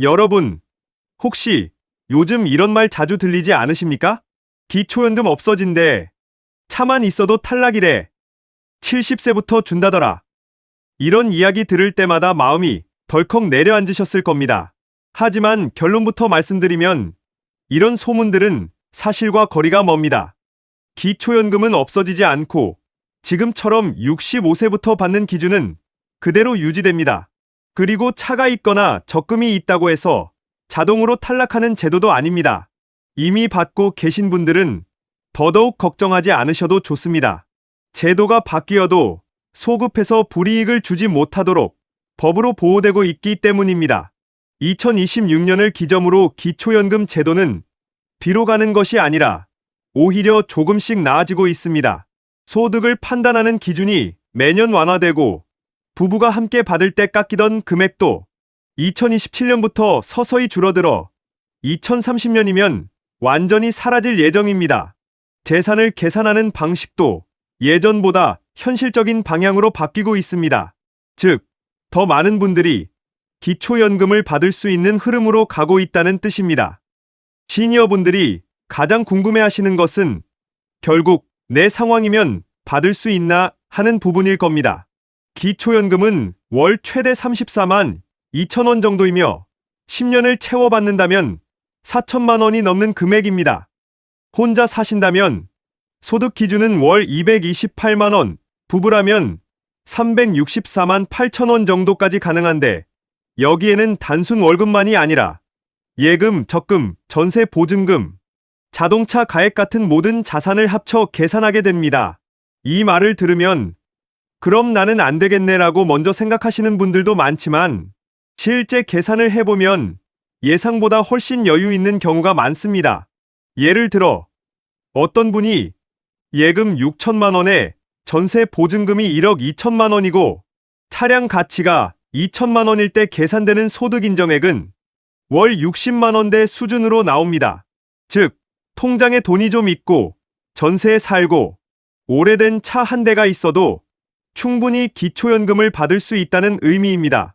여러분, 혹시 요즘 이런 말 자주 들리지 않으십니까? 기초연금 없어진대. 차만 있어도 탈락이래. 70세부터 준다더라. 이런 이야기 들을 때마다 마음이 덜컥 내려앉으셨을 겁니다. 하지만 결론부터 말씀드리면 이런 소문들은 사실과 거리가 멉니다. 기초연금은 없어지지 않고 지금처럼 65세부터 받는 기준은 그대로 유지됩니다. 그리고 차가 있거나 적금이 있다고 해서 자동으로 탈락하는 제도도 아닙니다. 이미 받고 계신 분들은 더더욱 걱정하지 않으셔도 좋습니다. 제도가 바뀌어도 소급해서 불이익을 주지 못하도록 법으로 보호되고 있기 때문입니다. 2026년을 기점으로 기초연금 제도는 뒤로 가는 것이 아니라 오히려 조금씩 나아지고 있습니다. 소득을 판단하는 기준이 매년 완화되고 부부가 함께 받을 때 깎이던 금액도 2027년부터 서서히 줄어들어 2030년이면 완전히 사라질 예정입니다. 재산을 계산하는 방식도 예전보다 현실적인 방향으로 바뀌고 있습니다. 즉, 더 많은 분들이 기초연금을 받을 수 있는 흐름으로 가고 있다는 뜻입니다. 시니어분들이 가장 궁금해하시는 것은 결국 내 상황이면 받을 수 있나 하는 부분일 겁니다. 기초연금은 월 최대 34만 2천 원 정도이며 10년을 채워받는다면 4천만 원이 넘는 금액입니다. 혼자 사신다면 소득 기준은 월 228만 원, 부부라면 364만 8천 원 정도까지 가능한데 여기에는 단순 월급만이 아니라 예금, 적금, 전세 보증금, 자동차 가액 같은 모든 자산을 합쳐 계산하게 됩니다. 이 말을 들으면 그럼 나는 안 되겠네라고 먼저 생각하시는 분들도 많지만 실제 계산을 해보면 예상보다 훨씬 여유 있는 경우가 많습니다. 예를 들어 어떤 분이 예금 6천만 원에 전세 보증금이 1억 2천만 원이고 차량 가치가 2천만 원일 때 계산되는 소득 인정액은 월 60만 원대 수준으로 나옵니다. 즉, 통장에 돈이 좀 있고 전세에 살고 오래된 차 한 대가 있어도 충분히 기초연금을 받을 수 있다는 의미입니다.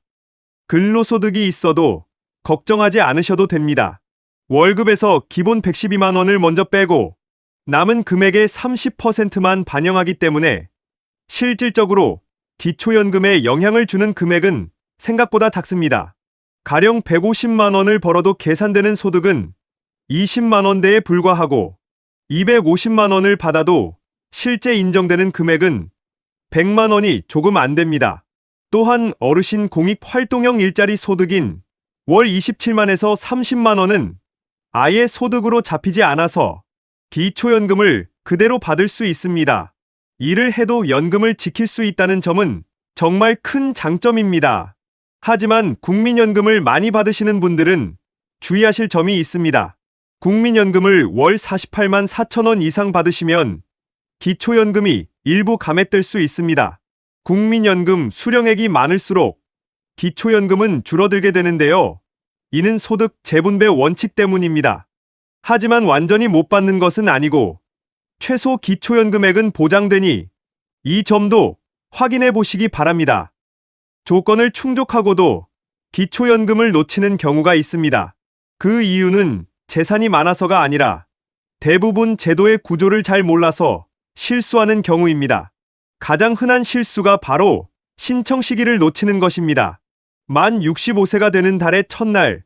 근로소득이 있어도 걱정하지 않으셔도 됩니다. 월급에서 기본 112만 원을 먼저 빼고 남은 금액의 30%만 반영하기 때문에 실질적으로 기초연금에 영향을 주는 금액은 생각보다 작습니다. 가령 150만 원을 벌어도 계산되는 소득은 20만 원대에 불과하고 250만 원을 받아도 실제 인정되는 금액은 100만 원이 조금 안 됩니다. 또한 어르신 공익활동형 일자리 소득인 월 27만에서 30만 원은 아예 소득으로 잡히지 않아서 기초연금을 그대로 받을 수 있습니다. 일을 해도 연금을 지킬 수 있다는 점은 정말 큰 장점입니다. 하지만 국민연금을 많이 받으시는 분들은 주의하실 점이 있습니다. 국민연금을 월 48만 4천 원 이상 받으시면 기초연금이 일부 감액될 수 있습니다. 국민연금 수령액이 많을수록 기초연금은 줄어들게 되는데요. 이는 소득 재분배 원칙 때문입니다. 하지만 완전히 못 받는 것은 아니고 최소 기초연금액은 보장되니 이 점도 확인해 보시기 바랍니다. 조건을 충족하고도 기초연금을 놓치는 경우가 있습니다. 그 이유는 재산이 많아서가 아니라 대부분 제도의 구조를 잘 몰라서 실수하는 경우입니다. 가장 흔한 실수가 바로 신청 시기를 놓치는 것입니다. 만 65세가 되는 달의 첫날,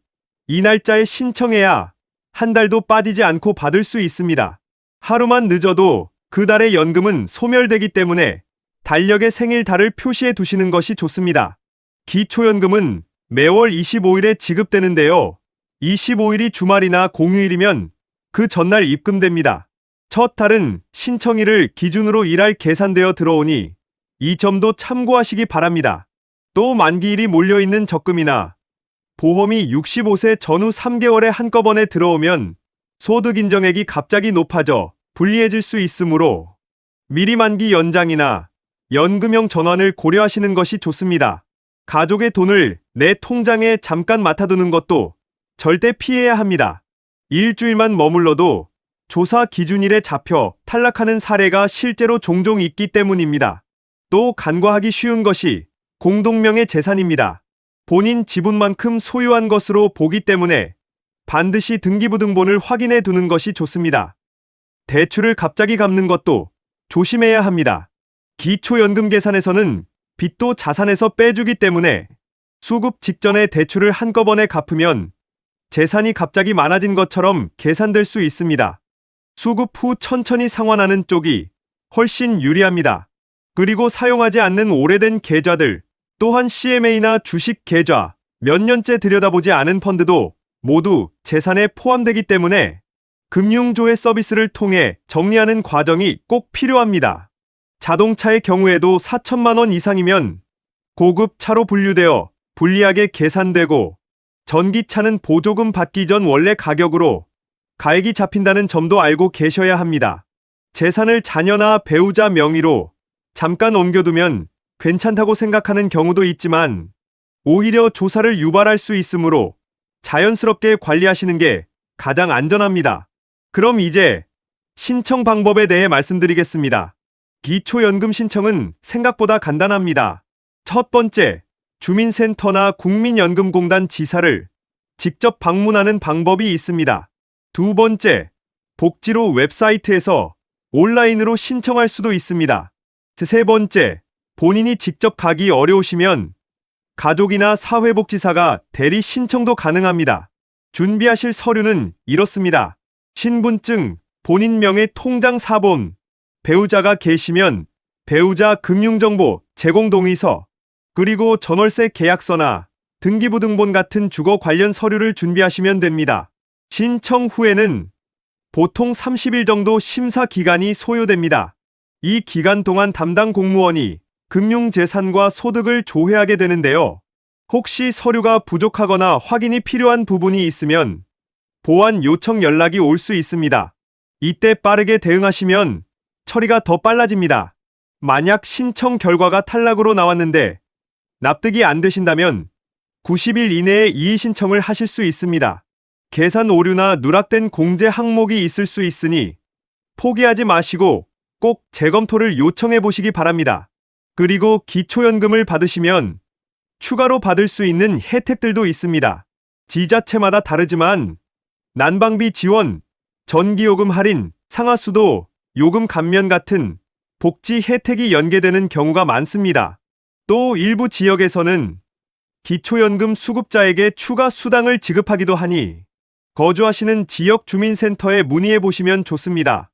이 날짜에 신청해야 한 달도 빠지지 않고 받을 수 있습니다. 하루만 늦어도 그 달의 연금은 소멸되기 때문에 달력에 생일달을 표시해 두시는 것이 좋습니다. 기초연금은 매월 25일에 지급되는데요. 25일이 주말이나 공휴일이면 그 전날 입금됩니다. 첫 달은 신청일을 기준으로 일할 계산되어 들어오니 이 점도 참고하시기 바랍니다. 또 만기일이 몰려있는 적금이나 보험이 65세 전후 3개월에 한꺼번에 들어오면 소득 인정액이 갑자기 높아져 불리해질 수 있으므로 미리 만기 연장이나 연금형 전환을 고려하시는 것이 좋습니다. 가족의 돈을 내 통장에 잠깐 맡아두는 것도 절대 피해야 합니다. 일주일만 머물러도 조사 기준일에 잡혀 탈락하는 사례가 실제로 종종 있기 때문입니다. 또 간과하기 쉬운 것이 공동명의 재산입니다. 본인 지분만큼 소유한 것으로 보기 때문에 반드시 등기부등본을 확인해 두는 것이 좋습니다. 대출을 갑자기 갚는 것도 조심해야 합니다. 기초연금 계산에서는 빚도 자산에서 빼주기 때문에 수급 직전에 대출을 한꺼번에 갚으면 재산이 갑자기 많아진 것처럼 계산될 수 있습니다. 수급 후 천천히 상환하는 쪽이 훨씬 유리합니다. 그리고 사용하지 않는 오래된 계좌들, 또한 CMA나 주식 계좌, 몇 년째 들여다보지 않은 펀드도 모두 재산에 포함되기 때문에 금융조회 서비스를 통해 정리하는 과정이 꼭 필요합니다. 자동차의 경우에도 4천만 원 이상이면 고급 차로 분류되어 불리하게 계산되고, 전기차는 보조금 받기 전 원래 가격으로 가액이 잡힌다는 점도 알고 계셔야 합니다. 재산을 자녀나 배우자 명의로 잠깐 옮겨두면 괜찮다고 생각하는 경우도 있지만 오히려 조사를 유발할 수 있으므로 자연스럽게 관리하시는 게 가장 안전합니다. 그럼 이제 신청 방법에 대해 말씀드리겠습니다. 기초연금 신청은 생각보다 간단합니다. 첫 번째, 주민센터나 국민연금공단 지사를 직접 방문하는 방법이 있습니다. 두 번째, 복지로 웹사이트에서 온라인으로 신청할 수도 있습니다. 세 번째, 본인이 직접 가기 어려우시면 가족이나 사회복지사가 대리 신청도 가능합니다. 준비하실 서류는 이렇습니다. 신분증, 본인 명의 통장 사본, 배우자가 계시면 배우자 금융정보 제공 동의서, 그리고 전월세 계약서나 등기부등본 같은 주거 관련 서류를 준비하시면 됩니다. 신청 후에는 보통 30일 정도 심사 기간이 소요됩니다. 이 기간 동안 담당 공무원이 금융재산과 소득을 조회하게 되는데요. 혹시 서류가 부족하거나 확인이 필요한 부분이 있으면 보완 요청 연락이 올 수 있습니다. 이때 빠르게 대응하시면 처리가 더 빨라집니다. 만약 신청 결과가 탈락으로 나왔는데 납득이 안 되신다면 90일 이내에 이의 신청을 하실 수 있습니다. 계산 오류나 누락된 공제 항목이 있을 수 있으니 포기하지 마시고 꼭 재검토를 요청해 보시기 바랍니다. 그리고 기초연금을 받으시면 추가로 받을 수 있는 혜택들도 있습니다. 지자체마다 다르지만 난방비 지원, 전기요금 할인, 상하수도, 요금 감면 같은 복지 혜택이 연계되는 경우가 많습니다. 또 일부 지역에서는 기초연금 수급자에게 추가 수당을 지급하기도 하니 거주하시는 지역 주민센터에 문의해 보시면 좋습니다.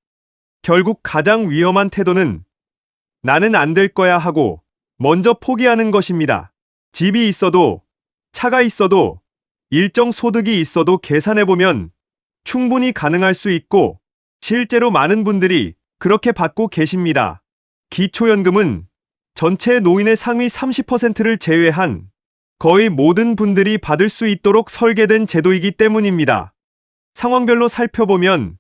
결국 가장 위험한 태도는 나는 안 될 거야 하고 먼저 포기하는 것입니다. 집이 있어도, 차가 있어도, 일정 소득이 있어도 계산해보면 충분히 가능할 수 있고 실제로 많은 분들이 그렇게 받고 계십니다. 기초연금은 전체 노인의 상위 30%를 제외한 거의 모든 분들이 받을 수 있도록 설계된 제도이기 때문입니다. 상황별로 살펴보면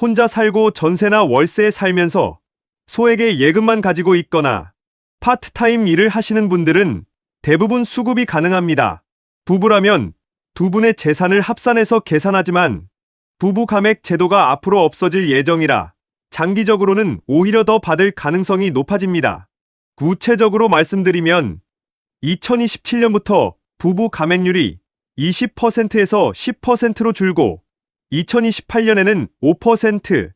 혼자 살고 전세나 월세에 살면서 소액의 예금만 가지고 있거나 파트타임 일을 하시는 분들은 대부분 수급이 가능합니다. 부부라면 두 분의 재산을 합산해서 계산하지만 부부 감액 제도가 앞으로 없어질 예정이라 장기적으로는 오히려 더 받을 가능성이 높아집니다. 구체적으로 말씀드리면 2027년부터 부부 감액률이 20%에서 10%로 줄고 2028년에는 5%,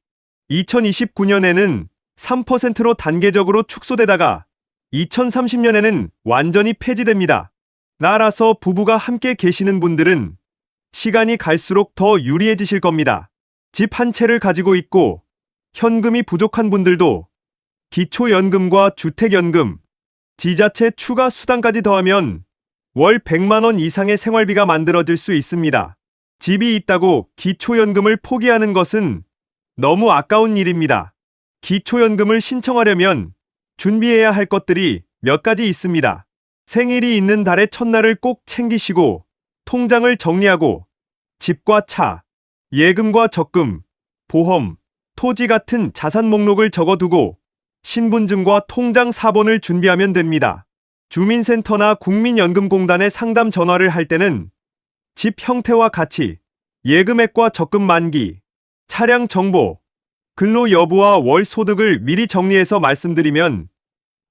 2029년에는 3%로 단계적으로 축소되다가 2030년에는 완전히 폐지됩니다. 따라서 부부가 함께 계시는 분들은 시간이 갈수록 더 유리해지실 겁니다. 집 한 채를 가지고 있고 현금이 부족한 분들도 기초연금과 주택연금, 지자체 추가 수당까지 더하면 월 100만 원 이상의 생활비가 만들어질 수 있습니다. 집이 있다고 기초연금을 포기하는 것은 너무 아까운 일입니다. 기초연금을 신청하려면 준비해야 할 것들이 몇 가지 있습니다. 생일이 있는 달의 첫날을 꼭 챙기시고 통장을 정리하고 집과 차, 예금과 적금, 보험, 토지 같은 자산 목록을 적어두고 신분증과 통장 사본을 준비하면 됩니다. 주민센터나 국민연금공단에 상담 전화를 할 때는 집 형태와 가치, 예금액과 적금 만기, 차량 정보, 근로 여부와 월 소득을 미리 정리해서 말씀드리면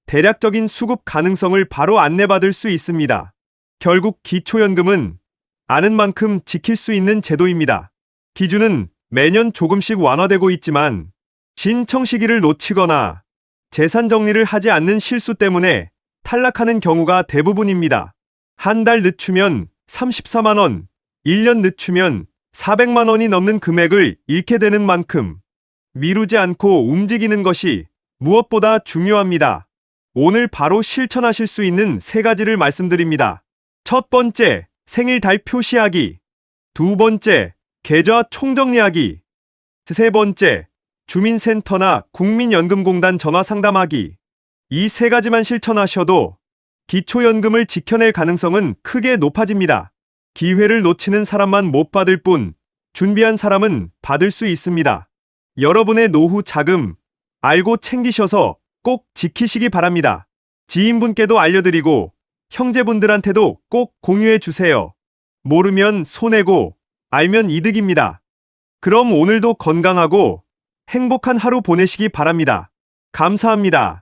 대략적인 수급 가능성을 바로 안내받을 수 있습니다. 결국 기초연금은 아는 만큼 지킬 수 있는 제도입니다. 기준은 매년 조금씩 완화되고 있지만 신청 시기를 놓치거나 재산 정리를 하지 않는 실수 때문에 탈락하는 경우가 대부분입니다. 한 달 늦추면 34만 원, 1년 늦추면 400만 원이 넘는 금액을 잃게 되는 만큼 미루지 않고 움직이는 것이 무엇보다 중요합니다. 오늘 바로 실천하실 수 있는 3가지를 말씀드립니다. 첫 번째, 생일 달 표시하기. 두 번째, 계좌 총정리하기. 세 번째, 주민센터나 국민연금공단 전화 상담하기. 이 3가지만 실천하셔도 기초연금을 지켜낼 가능성은 크게 높아집니다. 기회를 놓치는 사람만 못 받을 뿐 준비한 사람은 받을 수 있습니다. 여러분의 노후 자금 알고 챙기셔서 꼭 지키시기 바랍니다. 지인분께도 알려드리고 형제분들한테도 꼭 공유해 주세요. 모르면 손해고 알면 이득입니다. 그럼 오늘도 건강하고 행복한 하루 보내시기 바랍니다. 감사합니다.